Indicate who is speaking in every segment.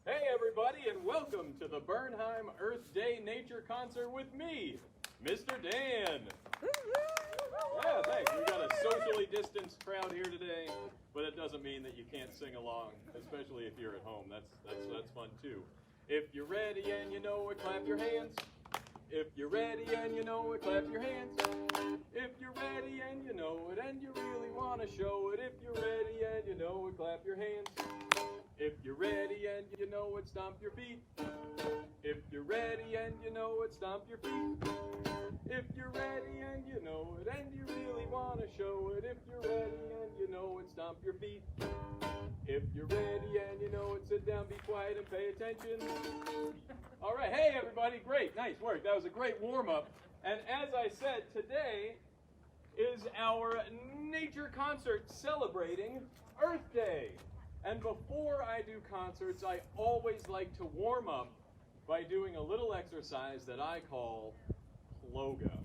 Speaker 1: Hey everybody, and welcome to the Bernheim Earth Day Nature Concert with me, Mr. Dan. Yeah, thanks. We've got a socially distanced crowd here today, but it doesn't mean that you can't sing along, especially if you're at home. That's fun too. If you're ready and you know it, clap your hands. If you're ready and you know it, clap your hands. If you're ready and you know it and you really want to show it, if you're ready and you know it, clap your hands. If you're ready and you know it, stomp your feet. If you're ready and you know it, stomp your feet. If you're ready and you know it and you really want to show it, if you're ready and you know it, stomp your feet. If you're ready and you know it, sit down, be quiet, and pay attention. All right, hey everybody, great, nice work. That was a great warm-up. And as I said, today is our nature concert celebrating Earth Day. And before I do concerts, I always like to warm up by doing a little exercise that I call ploga.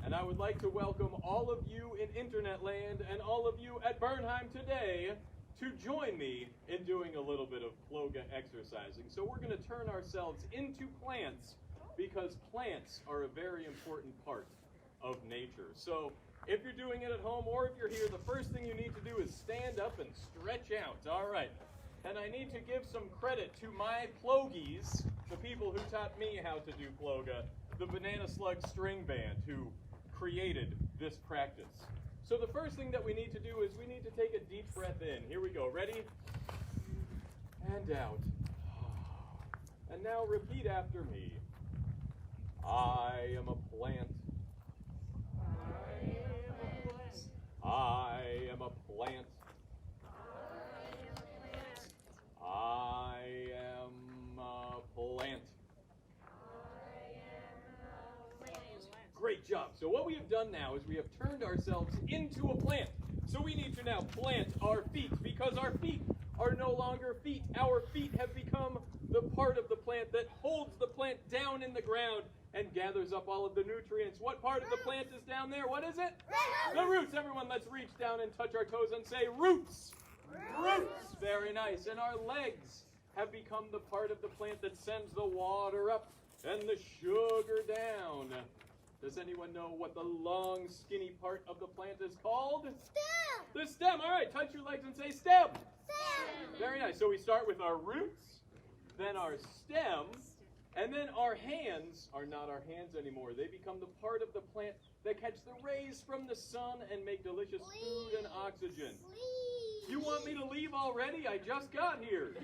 Speaker 1: And I would like to welcome all of you in Internet land and all of you at Bernheim today to join me in doing a little bit of ploga exercising. So we're going to turn ourselves into plants because plants are a very important part of nature. So if you're doing it at home or if you're here, the first thing you need to do is stand up and stretch out. All right. And I need to give some credit to my plogies, the people who taught me how to do ploga, the Banana Slug String Band, who created this practice. So the first thing that we need to do is we need to take a deep breath in. Here we go. Ready? And out. And now repeat after me. I am a plant. I am a plant. I am a plant. Great job. So what we have done now is we have turned ourselves into a plant. So we need to now plant our feet because our feet are no longer feet. Our feet have become the part of the plant that holds the plant down in the ground and gathers up all of the nutrients. What part of the plant is down there? What is it? The roots. Everyone, let's reach down and touch our toes and say roots. Roots. Very nice. And our legs have become the part of the plant that sends the water up and the sugar down. Does anyone know what the long, skinny part of the plant is called?
Speaker 2: Stem.
Speaker 1: The stem. All right, touch your legs and say stem.
Speaker 2: Stem.
Speaker 1: Very nice. So we start with our roots, then our stem, and then our hands are not our hands anymore. They become the part of the plant that catch the rays from the sun and make delicious food and oxygen.
Speaker 2: Leaves.
Speaker 1: You want me to leave already? I just got here.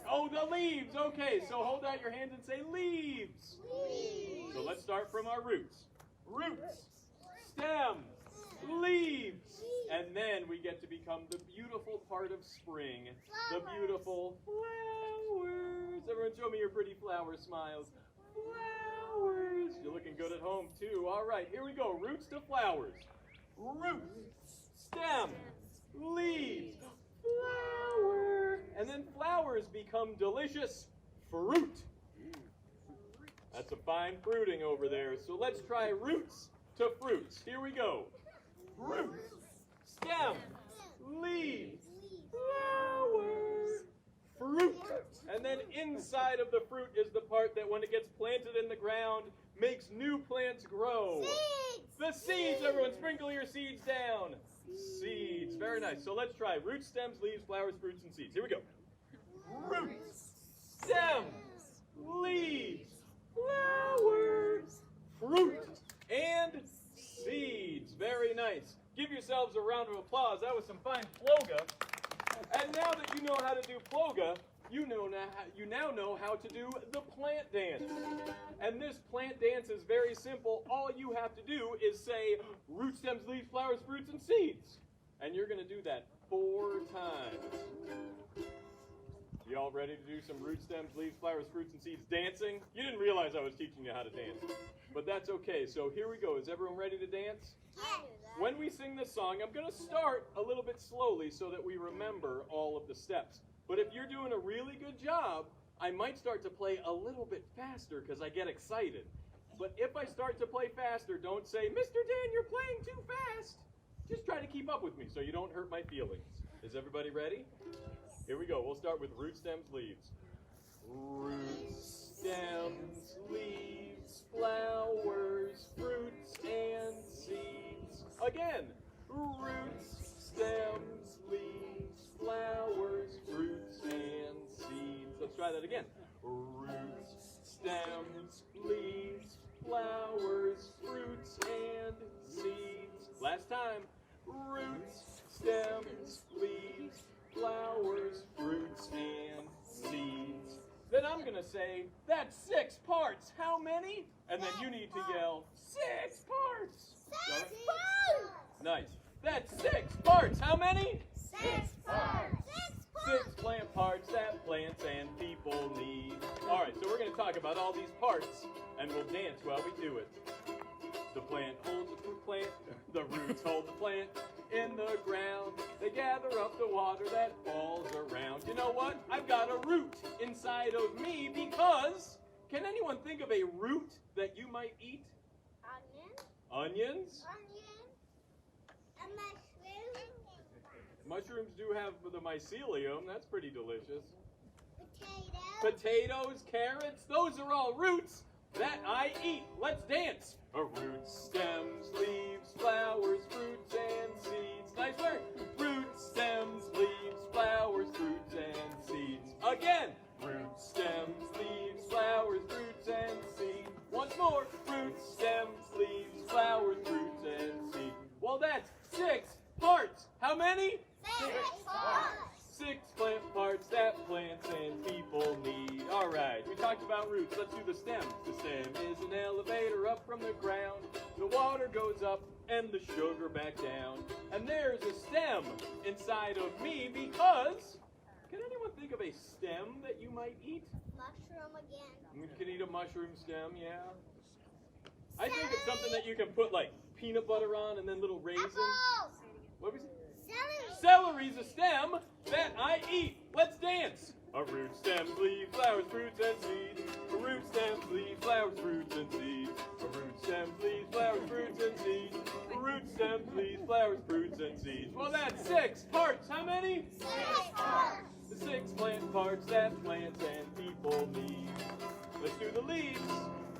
Speaker 1: Oh, the leaves. Okay, so hold out your hands and say leaves.
Speaker 2: Leaves.
Speaker 1: So let's start from our roots. Roots, stems, leaves, and then we get to become the beautiful part of spring, the beautiful flowers. Everyone show me your pretty flower smiles. Flowers. You're looking good at home too. All right, here we go. Roots to flowers. Roots, stems, leaves, flower. And then flowers become delicious fruit. That's a fine fruiting over there. So let's try roots to fruits. Here we go. Roots, stems, leaves, flowers, fruit. And then inside of the fruit is the part that when it gets planted in the ground, makes new plants grow.
Speaker 2: Seeds.
Speaker 1: The seeds, everyone, sprinkle your seeds down. Seeds, very nice. So let's try roots, stems, leaves, flowers, fruits, and seeds. Here we go. Roots, stems, leaves, flowers, fruit, and seeds. Very nice. Give yourselves a round of applause. That was some fine ploga. And now that you know how to do ploga, you now know how to do the plant dance. And this plant dance is very simple. All you have to do is say roots, stems, leaves, flowers, fruits, and seeds. And you're going to do that 4 times. You all ready to do some roots, stems, leaves, flowers, fruits, and seeds dancing? You didn't realize I was teaching you how to dance. But that's okay. So here we go. Is everyone ready to dance?
Speaker 2: Yes.
Speaker 1: When we sing this song, I'm going to start a little bit slowly so that we remember all of the steps. But if you're doing a really good job, I might start to play a little bit faster because I get excited. But if I start to play faster, don't say, Mr. Dan, you're playing too fast. Just try to keep up with me so you don't hurt my feelings. Is everybody ready? Here we go. We'll start with root, stems, leaves. Roots, stems, leaves, flowers, fruits, and seeds. Again, roots, stems, leaves, flowers, fruits, and seeds. Let's try that again. Roots, stems, leaves, flowers, fruits, and seeds. Last time. Roots, stems, leaves, flowers, fruits, and seeds. Then I'm going to say, that's 6 parts. How many? And then you need to yell, 6 parts.
Speaker 2: 6 parts.
Speaker 1: Nice. That's 6 parts. How many?
Speaker 2: 6 parts.
Speaker 1: 6 plant parts that plants and people need. All right, so we're going to talk about all these parts, and we'll dance while we do it. The plant holds the plant, the roots hold the plant in the ground. They gather up the water that falls around. You know what? I've got a root inside of me because, can anyone think of a root that you might eat?
Speaker 2: Onion.
Speaker 1: Onions?
Speaker 2: Onion. A mushroom.
Speaker 1: Mushrooms do have the mycelium. That's pretty delicious.
Speaker 2: Potato.
Speaker 1: Potatoes, carrots, those are all roots that I eat. Let's dance. A root, stems, leaves, flowers, fruits, and seeds. Nice work. Roots, stems, leaves, flowers, fruits, and seeds. Again. Roots, stems, leaves, flowers, fruits, and seeds. Once more. Roots, stems, leaves, flowers, fruits, and seeds. Well, that's 6 parts. How many?
Speaker 2: 6 parts.
Speaker 1: 6 plant parts that plants and people need. All right, we talked about roots. Let's do the stems. The stem is an elevator up from the ground. The water goes up and the sugar back down. And there's a stem inside of me because, can anyone think of a stem that you might eat?
Speaker 2: Mushroom again.
Speaker 1: You can eat a mushroom stem, yeah. I think it's something that you can put like peanut butter on and then little raisins.
Speaker 2: Apples.
Speaker 1: What was it?
Speaker 2: Celery.
Speaker 1: Celery's a stem that I eat. Let's dance. A root, stems, leaves, flowers, fruits, and seeds. A root, stems, leaves, flowers, fruits, and seeds. A root, stems, leaves, flowers, fruits, and seeds. A root, stems, leaves, flowers, fruits, and seeds. Well, that's 6 parts. How many?
Speaker 2: 6 parts.
Speaker 1: The 6 plant parts that plants and people need. Let's do the leaves.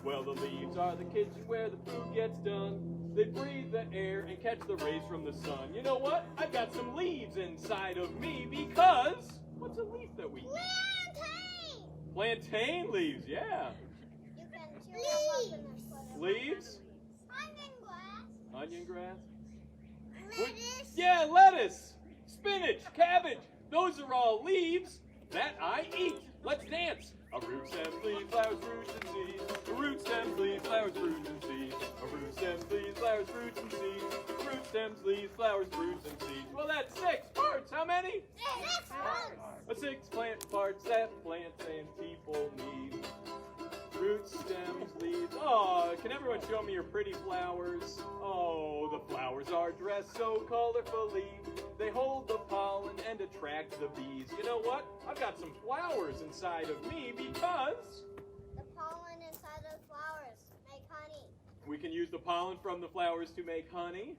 Speaker 1: Well, the leaves are the kitchen where the food gets done. They breathe the air and catch the rays from the sun. You know what? I've got some leaves inside of me because, what's a leaf that we eat?
Speaker 2: Plantain.
Speaker 1: Plantain leaves, yeah.
Speaker 2: You can chew them up in the
Speaker 1: Leaves?
Speaker 2: onion grass.
Speaker 1: Onion grass?
Speaker 2: Lettuce.
Speaker 1: Yeah, lettuce, spinach, cabbage. Those are all leaves that I eat. Let's dance. A root, stems, leaves, flowers, fruits, and seeds. A root, stems, leaves, flowers, fruits, and seeds. A root, stems, leaves, flowers, fruits, and seeds. A root, stems, leaves, flowers, fruits, and seeds. Well, that's 6 parts. How many?
Speaker 2: 6 parts.
Speaker 1: A 6 plant parts that plants and people need. Roots, stems, leaves. Oh, can everyone show me your pretty flowers? Oh, the flowers are dressed so colorfully. They hold the pollen and attract the bees. You know what? I've got some flowers inside of me because
Speaker 2: The pollen inside of flowers make honey.
Speaker 1: we can use the pollen from the flowers to make honey.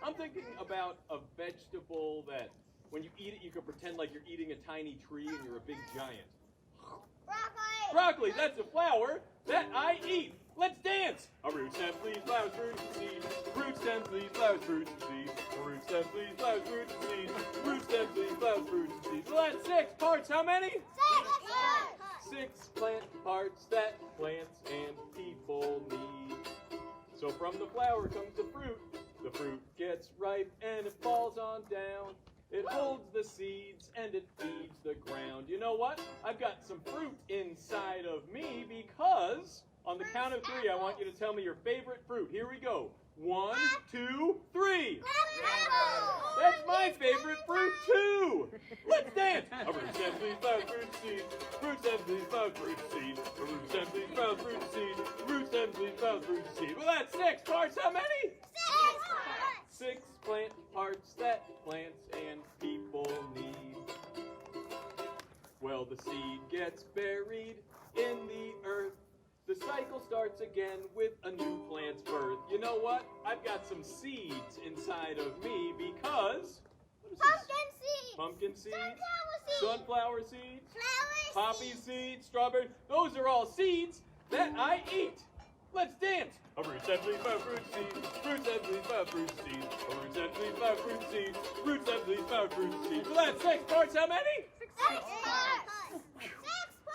Speaker 1: I'm thinking about a vegetable that when you eat it, you can pretend like you're eating a tiny tree and you're a big giant.
Speaker 2: Broccoli.
Speaker 1: Broccoli, that's a flower that I eat. Let's dance. A root, stems, leaves, flowers, fruits, and seeds. Root, stems, leaves, flowers, fruits, and seeds. A root, stems, leaves, flowers, fruits, and seeds. Root, stems, leaves, flowers, fruits, and seeds. Well, that's 6 parts. How many?
Speaker 2: 6 parts.
Speaker 1: 6 plant parts that plants and people need. So from the flower comes the fruit. The fruit gets ripe and it falls on down. It holds the seeds and it feeds the ground. You know what? I've got some fruit inside of me because on the count of 3, I want you to tell me your favorite fruit. Here we go. 1, 2, 3. That's my favorite fruit too. Let's dance. A root, stems, leaves, flowers, fruit, seeds. Root, stems, leaves, flowers, fruit, seeds. A root, stems, leaves, flowers, fruit, seeds. Root, stems, leaves, flowers, fruit, seeds. Well, that's 6 parts. How many?
Speaker 2: 6 parts.
Speaker 1: 6 plant parts that plants and people need. Well, the seed gets buried in the earth. The cycle starts again with a new plant's birth. You know what? I've got some seeds inside of me because...
Speaker 2: Pumpkin seed.
Speaker 1: pumpkin seeds,
Speaker 2: Sunflower
Speaker 1: sunflower
Speaker 2: seeds.
Speaker 1: seeds,
Speaker 2: Flower
Speaker 1: poppy seeds, strawberry. Those are all seeds that I eat. Let's dance. A roots and leaves by fruit seeds, roots and leaves by fruit seeds, a roots and leaves by fruit seeds, roots and leaves by fruit seeds. Well, that's 6 parts. How many?
Speaker 2: 6 parts.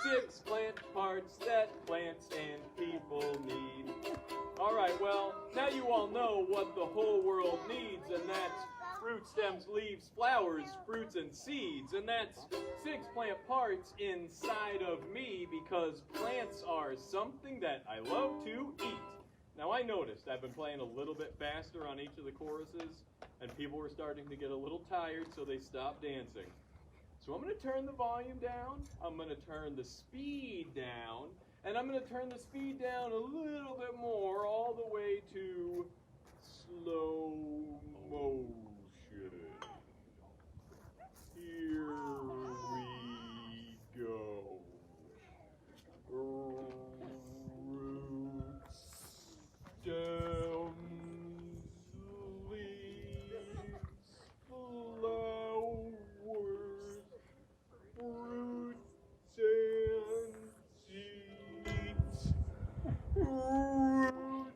Speaker 1: 6 plant parts that plants and people need. All right, well, now you all know what the whole world needs, and that's fruit, stems, leaves, flowers, fruits, and seeds. And that's 6 plant parts inside of me because plants are something that I love to eat. Now, I noticed I've been playing a little bit faster on each of the choruses, and people were starting to get a little tired, so they stopped dancing. So I'm going to turn the volume down, I'm going to turn the speed down, and I'm going to turn the speed down a little bit more, all the way to slow motion. Here we go. Roots, stems, leaves, flowers, fruits and seeds. Roots,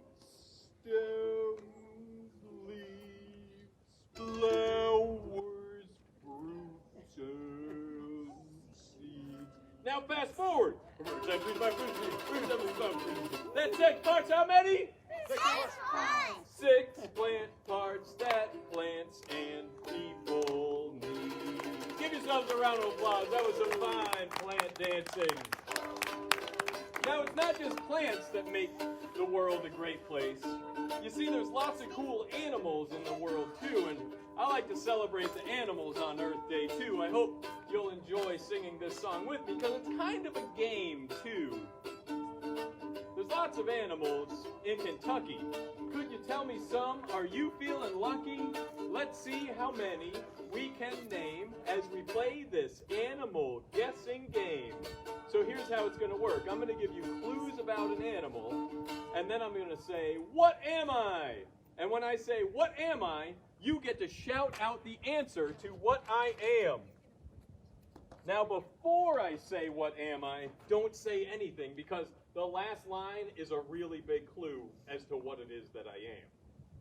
Speaker 1: stems, leaves, flowers, fruits and seeds. Now fast forward. Roots and leaves by fruit seeds. Roots and leaves by fruit seeds. That's 6 parts. How many?
Speaker 2: 6 parts.
Speaker 1: 6 plant parts that plants and people need. Give yourselves a round of applause. That was some fine plant dancing. Now, it's not just plants that make the world a great place. You see, there's lots of cool animals in the world, too, and I like to celebrate the animals on Earth Day, too. I hope you'll enjoy singing this song with me, because it's kind of a game, too. There's lots of animals in Kentucky. Could you tell me some? Are you feeling lucky? Let's see how many we can name as we play this animal guessing game. So here's how it's going to work. I'm going to give you clues about an animal, and then I'm going to say, what am I? And when I say, what am I, you get to shout out the answer to what I am. Now, before I say what am I, don't say anything, because the last line is a really big clue as to what it is that I am.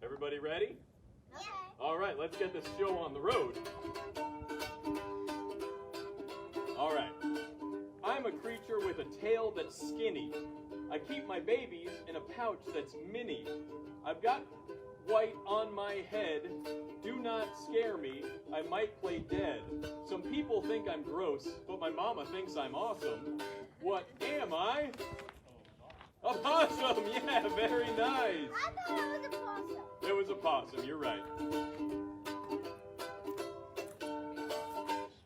Speaker 1: Everybody ready?
Speaker 2: Okay.
Speaker 1: All right, let's get this show on the road. All right. I'm a creature with a tail that's skinny. I keep my babies in a pouch that's mini. I've got white on my head. Do not scare me. I might play dead. Some people think I'm gross, but my mama thinks I'm awesome. What am I? A possum! Yeah, very nice.
Speaker 2: I thought it was a possum.
Speaker 1: It was a possum, you're right.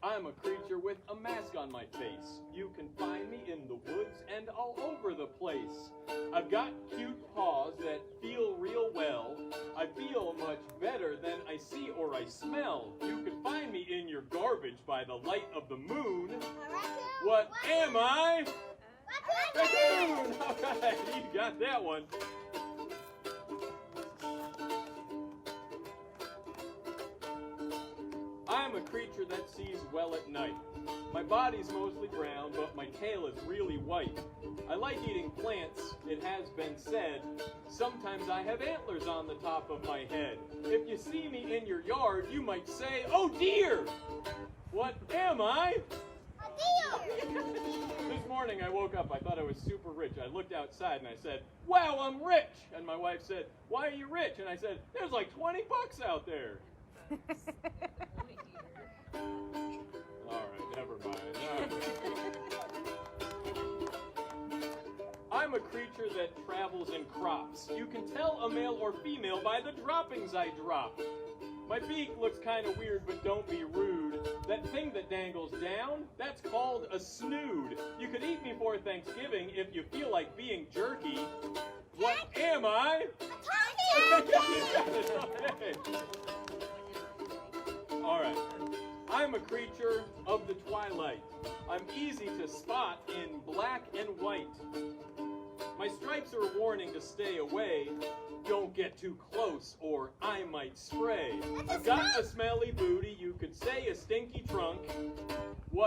Speaker 1: I'm a creature with a mask on my face. You can find me in the woods and all over the place. I've got cute paws that feel real well. I feel much better than I see or I smell. You can find me in your garbage by the light of the moon.
Speaker 2: A raccoon?
Speaker 1: What am I?
Speaker 2: Raccoon!
Speaker 1: Raccoon! All right, you got that one. I'm a creature that sees well at night. My body's mostly brown, but my tail is really white. I like eating plants, it has been said. Sometimes I have antlers on the top of my head. If you see me in your yard, you might say, oh dear! What am I?
Speaker 2: A deer!
Speaker 1: This morning I woke up, I thought I was super rich. I looked outside and I said, wow, I'm rich! And my wife said, why are you rich? And I said, there's like 20 bucks out there. All right, never mind. All right. I'm a creature that travels in crops. You can tell a male or female by the droppings I drop. My beak looks kind of weird, but don't be rude. That thing that dangles down, that's called a snood. You could eat me for Thanksgiving if you feel like being jerky. What am I?
Speaker 2: A turkey!
Speaker 1: Okay. All right. I'm a creature of the twilight. I'm easy to spot in black and white. My stripes are a warning to stay away. Don't get too close or I might spray. I've got a smelly booty, you could say a stinky trunk.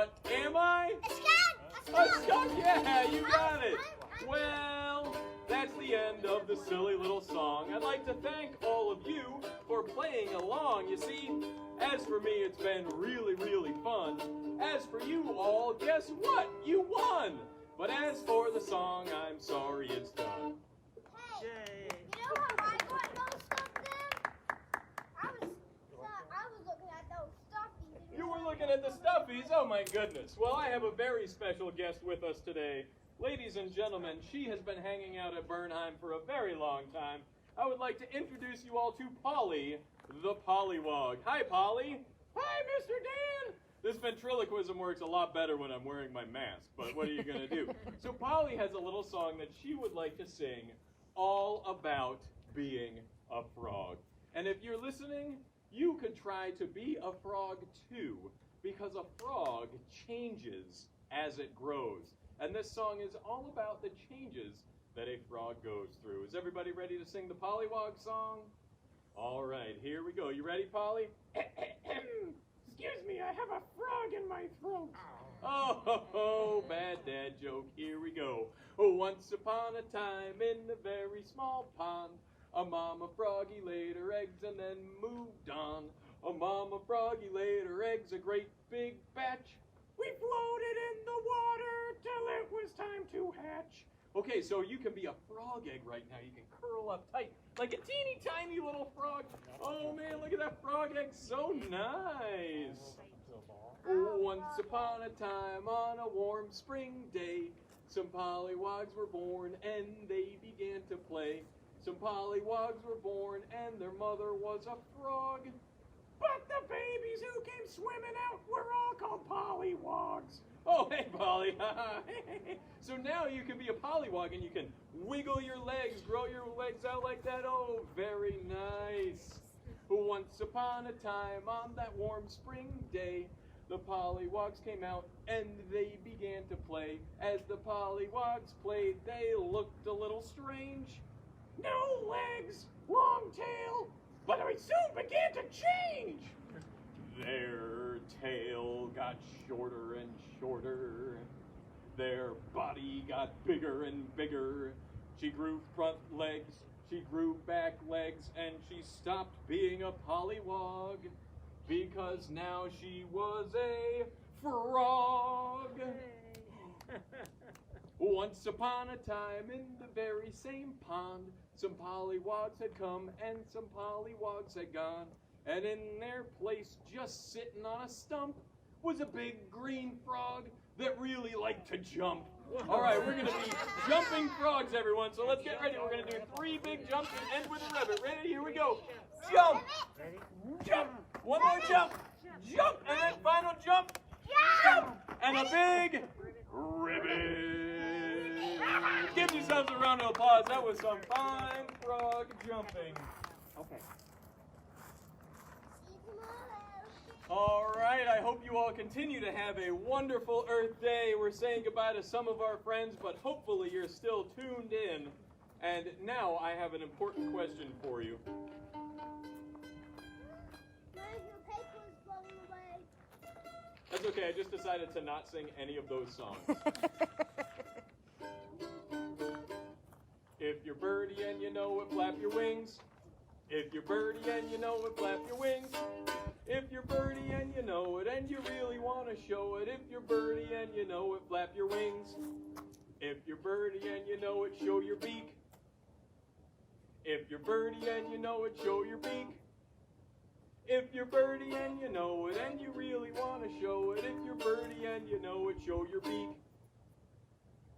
Speaker 1: What am I?
Speaker 2: A skunk!
Speaker 1: A skunk, yeah, you got it. Well, that's the end of the silly little song. I'd like to thank all of you for playing along. You see, as for me, it's been really, really fun. As for you all, guess what? You won! But as for the song, I'm sorry it's done.
Speaker 2: Hey, you know how I got those stuff then? I was looking at those stuffies.
Speaker 1: You were looking at the stuffies? Oh my goodness. Well, I have a very special guest with us today. Ladies and gentlemen, she has been hanging out at Bernheim for a very long time. I would like to introduce you all to Paulie the Pollywog. Hi, Paulie. Hi, Mr. Dan. This ventriloquism works a lot better when I'm wearing my mask, but what are you going to do? So Paulie has a little song that she would like to sing all about being a frog. And if you're listening, you could try to be a frog too, because a frog changes as it grows. And this song is all about the changes that a frog goes through. Is everybody ready to sing the Pollywog song? All right, here we go. You ready, Paulie? Excuse me, I have a frog in my throat. Oh, bad dad joke. Here we go. Oh, once upon a time in a very small pond, a mama froggy laid her eggs and then moved on. A mama froggy laid her eggs, a great big batch. We floated in the water till it was time to hatch. Okay, so you can be a frog egg right now. You can curl up tight like a teeny tiny little frog. Oh man, look at that frog egg, so nice. Oh, once upon a time on a warm spring day, some pollywogs were born and they began to play. Some pollywogs were born and their mother was a frog. But the babies who came swimming out were all called pollywogs. Oh, hey, Paulie. So now you can be a pollywog and you can wiggle your legs, grow your legs out like that. Oh, very nice. Once upon a time on that warm spring day, the pollywogs came out and they began to play. As the pollywogs played, they looked a little strange. No legs, long tail, but it soon began to change. Their tail got shorter and shorter. Their body got bigger and bigger. She grew front legs, she grew back legs, and she stopped being a pollywog because now she was a frog. Once upon a time in the very same pond, some pollywogs had come and some pollywogs had gone. And in their place, just sitting on a stump, was a big green frog that really liked to jump. All right, we're going to be jumping frogs, everyone. So let's get ready. We're going to do 3 big jumps and end with a rabbit. Ready? Here we go. Jump. Jump. One more jump. Jump. And then final jump. Jump. And a big ribbon. Give yourselves a round of applause. That was some fine frog jumping. Okay. All right, I hope you all continue to have a wonderful Earth Day. We're saying goodbye to some of our friends, but hopefully you're still tuned in. And now I have an important question for you.
Speaker 2: Your paper is blowing away.
Speaker 1: That's okay, I just decided to not sing any of those songs. If you're birdie and you know it, flap your wings. If you're birdie and you know it, flap your wings. If you're birdie and you know it, and you really want to show it. If you're birdie and you know it, flap your wings. If you're birdie and you know it, show your beak. If you're birdie and you know it, show your beak. If you're birdie and you know it, and you really want to show it. If you're birdie and you know it, show your beak.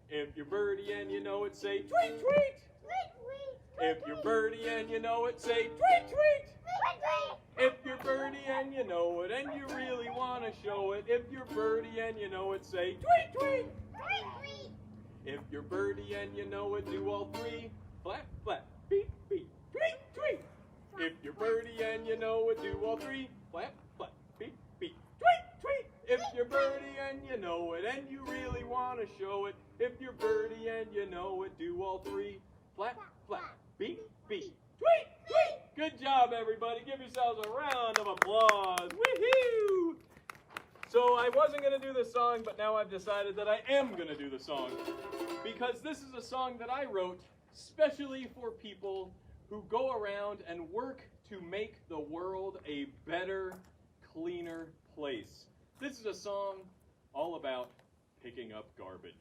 Speaker 1: If you're birdie and you know it, say tweet, tweet.
Speaker 2: Tweet, tweet.
Speaker 1: If you're birdie and you know it, say tweet, tweet. If you're birdie and you know it, and you really want to show it. If you're birdie and you know it, say tweet, tweet.
Speaker 2: Tweet, tweet.
Speaker 1: If you're birdie and you know it, do all 3. Flap, flap, beat, beat, tweet, tweet. If you're birdie and you know it, do all 3. Flap, flap, beat, beat, tweet, tweet. If you're birdie and you know it, and you really want to show it. If you're birdie and you know it, do all 3. Flap, flap, beat, beat, tweet, tweet. Good job, everybody. Give yourselves a round of applause. Woohoo! So I wasn't going to do this song, but now I've decided that I am going to do the song. Because this is a song that I wrote specially for people who go around and work to make the world a better, cleaner place. This is a song all about picking up garbage.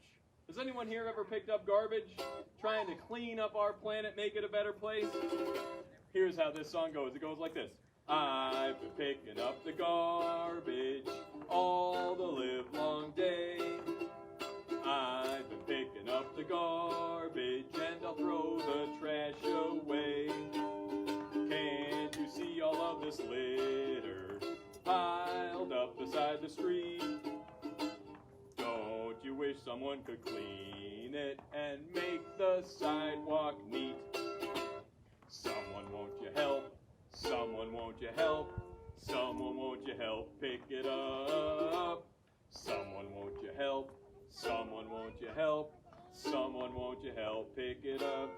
Speaker 1: Has anyone here ever picked up garbage? Trying to clean up our planet, make it a better place? Here's how this song goes. It goes like this. I've been picking up the garbage all the livelong day. I've been picking up the garbage and I'll throw the trash away. Can't you see all of this litter piled up beside the street? Don't you wish someone could clean it and make the sidewalk neat? Someone, won't you help? Someone, won't you help? Someone, won't you help pick it up? Someone, won't you help? Someone, won't you help? Someone, won't you help pick it up?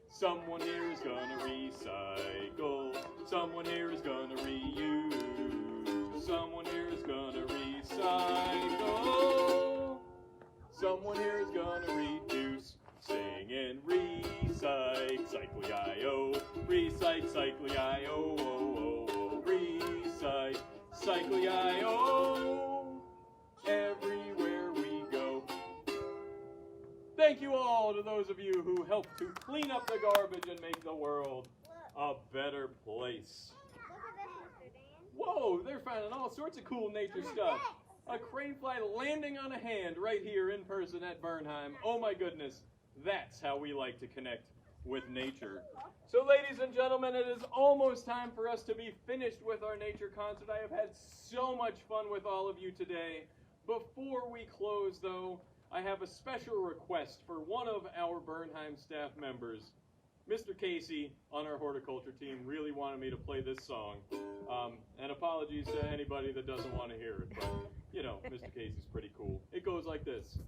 Speaker 1: Someone here is gonna recycle. Someone here is gonna reuse. Someone here is gonna recycle. Someone here is gonna reduce. Singing recycle, cycle-I-O. Recycle, cycle-I-O. Recycle, cycle-I-O. Everywhere we go. Thank you all to those of you who helped to clean up the garbage and make the world a better place.
Speaker 2: Look at this, Mr. Dan.
Speaker 1: Whoa, they're finding all sorts of cool nature stuff. A crane fly landing on a hand right here in person at Bernheim. Oh my goodness, that's how we like to connect with nature. So ladies and gentlemen, it is almost time for us to be finished with our nature concert. I have had so much fun with all of you today. Before we close though, I have a special request for one of our Bernheim staff members. Mr. Casey on our horticulture team really wanted me to play this song. And apologies to anybody that doesn't want to hear it, but you know, Mr. Casey's pretty cool. It goes like this.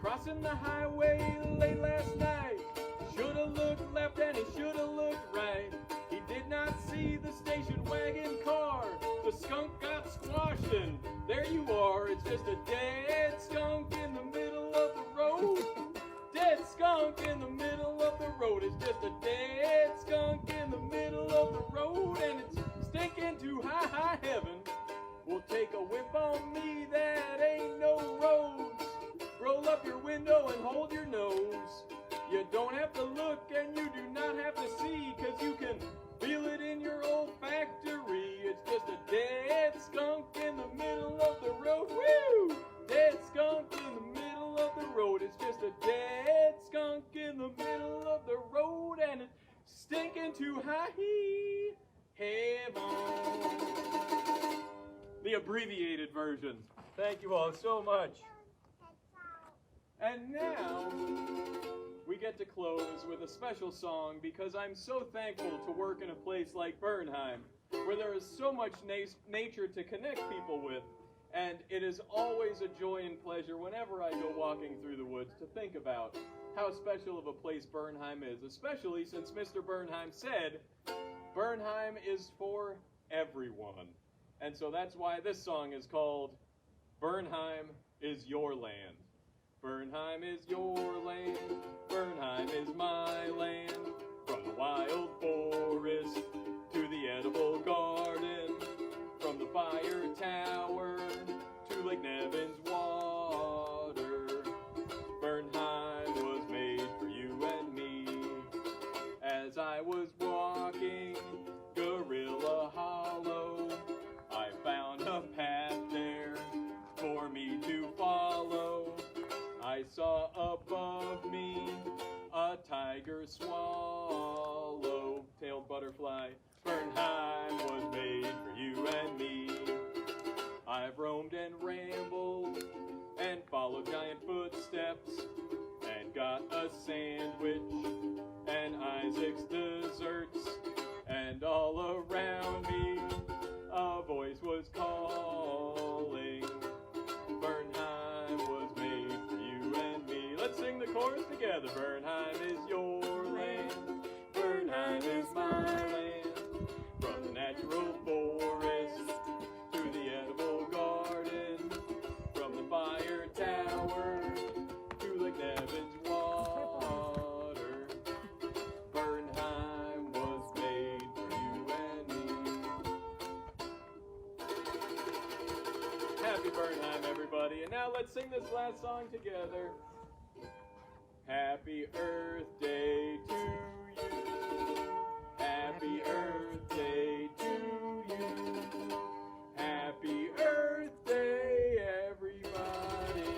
Speaker 1: Crossing the highway late last night, shoulda looked left and he shoulda looked right. He did not see the station wagon car. The skunk got squashed and there you are. It's just a dead skunk in the middle of the road. Dead skunk in the middle of the road. It's just a dead skunk in the middle of the road. And it's stinking to high, high heaven. We'll take a whip on me, that ain't no roads. Roll up your window and hold your nose. You don't have to look and you do not have to see, 'cause you can feel it in your olfactory. It's just a dead skunk in the middle of the road. Woo! Dead skunk in the middle of the road. It's just a dead skunk in the middle of the road, and it's stinking to high heaven. The abbreviated version. Thank you all so much. And now, we get to close with a special song because I'm so thankful to work in a place like Bernheim, where there is so much nature to connect people with, and it is always a joy and pleasure whenever I go walking through the woods to think about how special of a place Bernheim is, especially since Mr. Bernheim said, Bernheim is for everyone. And so that's why this song is called Bernheim is Your Land. Bernheim is your land, Bernheim is my land. From the wild forest to the edible garden, from the fire tower to Lake Nevin's water. Bernheim was made for you and me. As I was walking Gorilla Hollow, I found a path there for me to follow. I saw above me a tiger swallow-tailed butterfly. Bernheim was made for you and me. I've roamed and rambled and followed giant footsteps and got a sandwich and Isaac's desserts. And all around me a voice was calling. Bernheim was made for you and this together. Bernheim is your land. Bernheim is my land. From the natural forest to the edible garden. From the fire tower to Lake Nevin's water. Bernheim was made for you and me. Happy Bernheim, everybody. And now let's sing this last song together. Happy Earth Day to you. Happy Earth Day to you. Happy Earth Day, everybody.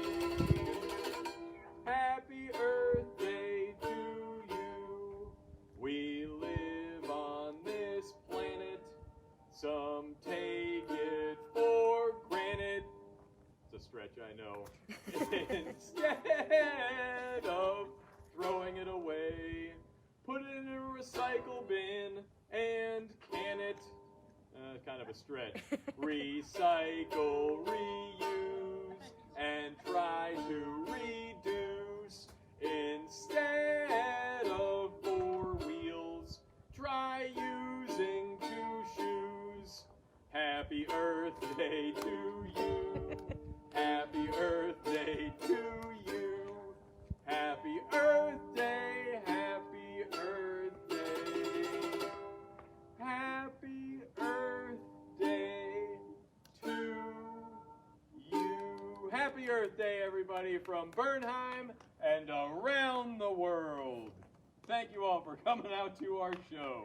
Speaker 1: Happy Earth Day to you. We live on this planet. Some take it for granted. It's a stretch, I know. Instead of throwing it away, put it in a recycle bin and can it. Kind of a stretch. Recycle, reuse, and try to reduce. Instead of 4 wheels, try using 2 shoes. Happy Earth Day to you. Happy Earth Day to you. Happy Earth Day, happy Earth Day. Happy Earth Day to you. Happy Earth Day, everybody, from Bernheim and around the world. Thank you all for coming out to our show.